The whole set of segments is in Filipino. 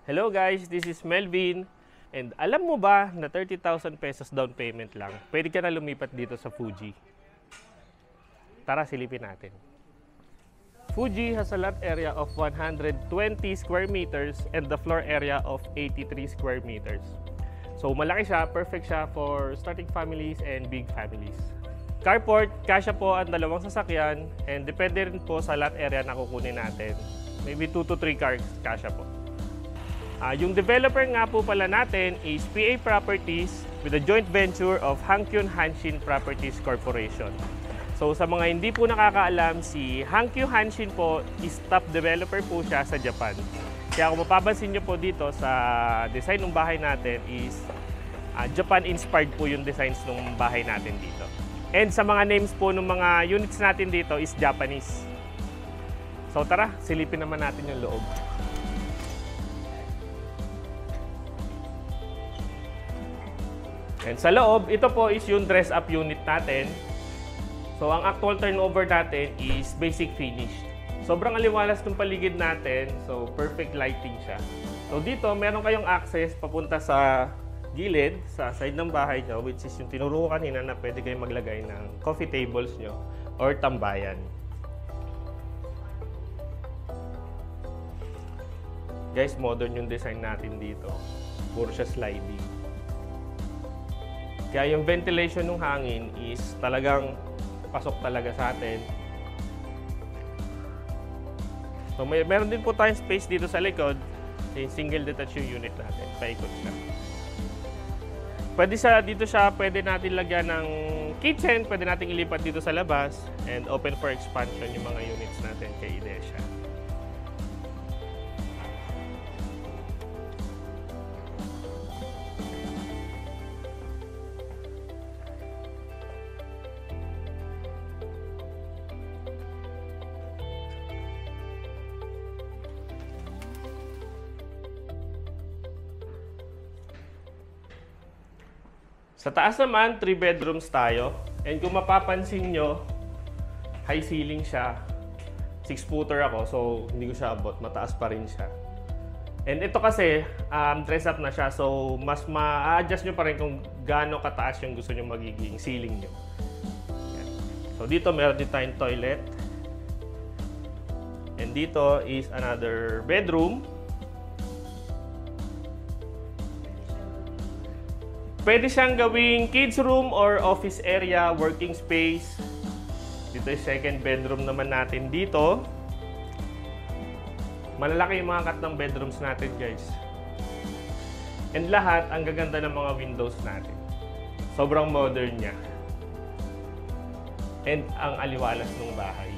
Hello guys, this is Melvin. And alam mo ba na 30,000 pesos down payment lang, pwede ka na lumipat dito sa Fuji. Tara, silipin natin. Fuji has a lot area of 120 square meters and the floor area of 83 square meters. So malaki siya, perfect siya for starting families and big families. Carport, kasya po ang dalawang sasakyan and depende rin po sa lot area na kukunin natin. Maybe 2 to 3 cars kasya po. Yung developer nga po pala natin is PA Properties with a joint venture of Hankyu Hanshin Properties Corporation. So sa mga hindi po nakakaalam, si Hankyu Hanshin po is top developer po siya sa Japan. Kaya kung mapapansin nyo po dito sa design ng bahay natin is Japan-inspired po yung designs ng bahay natin dito. And sa mga names po ng mga units natin dito is Japanese. So tara, silipin naman natin yung loob. And sa loob, ito po is yung dress-up unit natin. So, ang actual turnover natin is basic finished. Sobrang aliwalas ng paligid natin. So, perfect lighting siya. So, dito, meron kayong access papunta sa gilid, sa side ng bahay nyo, which is yung tinuro ko kanina na pwede kayong maglagay ng coffee tables nyo or tambayan. Guys, modern yung design natin dito. Puro siya sliding. Kaya yung ventilation ng hangin is talagang pasok talaga sa atin. So meron din po tayong space dito sa likod. Yung single detached unit natin. Paikot siya. Pwede natin lagyan ng kitchen. Pwede natin ilipat dito sa labas. And open for expansion yung mga units natin kay Idesha. Sa taas naman, 3 bedrooms tayo. And kung mapapansin nyo, high ceiling siya. 6-footer ako, so hindi ko siya abot. Mataas pa rin siya. And ito kasi, dress up na siya. So, mas ma-adjust nyo pa rin kung gaano kataas yung gusto nyo magiging ceiling nyo. Yan. So, dito meron din tayong toilet. And dito is another bedroom. Pwede siyang gawing kids room or office area, working space. Dito yung second bedroom naman natin dito. Malalaki yung mga cut ng bedrooms natin, guys. And lahat, ang gaganda ng mga windows natin. Sobrang modern niya. And ang aliwalas ng bahay.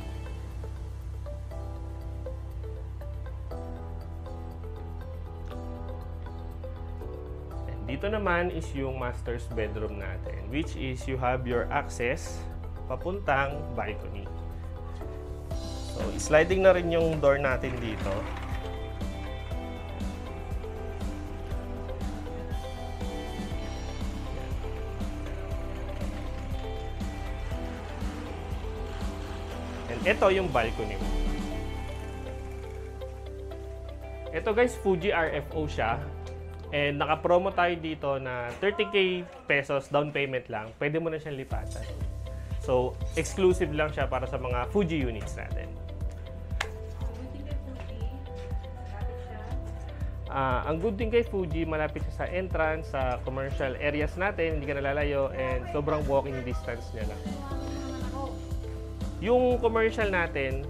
Dito naman is yung master's bedroom natin, which is you have your access papuntang balcony. So, sliding na rin yung door natin dito. And ito yung balcony mo. Ito guys, Fuji RFO siya. And naka-promo tayo dito na 30k pesos down payment lang. Pwede mo na siyang lipatan. So, exclusive lang siya para sa mga Fuji units natin. Ang good thing kay Fuji, malapit siya sa entrance, sa commercial areas natin, hindi ka nalalayo, and sobrang walking distance niya lang. Yung commercial natin,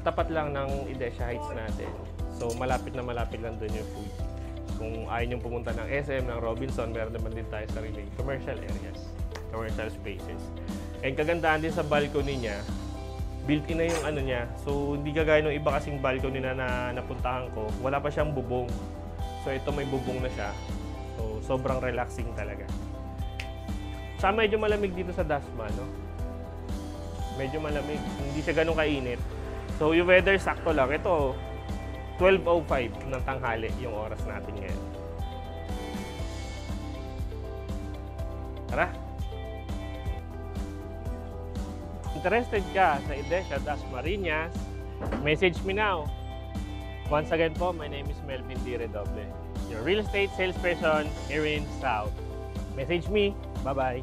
tapat lang ng Idesha Heights natin. So, malapit na malapit lang doon yung Fuji. Kung ayaw niyong pumunta ng SM, ng Robinson, meron naman din tayo sarili commercial areas, commercial spaces. And kagandahan din sa balcony niya, built-in na yung ano niya. So, hindi kagaya ng iba kasing balcony na napuntahan ko, wala pa siyang bubong. So, ito may bubong na siya. So, sobrang relaxing talaga. Sa medyo malamig dito sa Dasma, no? Medyo malamig. Hindi siya ganun kainit. So, yung weather sakto lang. Ito, 12:05 ng tanghali yung oras natin ngayon. Tara! Interested ka sa Idesha Dasmariñas? Message me now. Once again po, my name is Melvin D. Redoble, your real estate salesperson here in South. Message me. Bye-bye.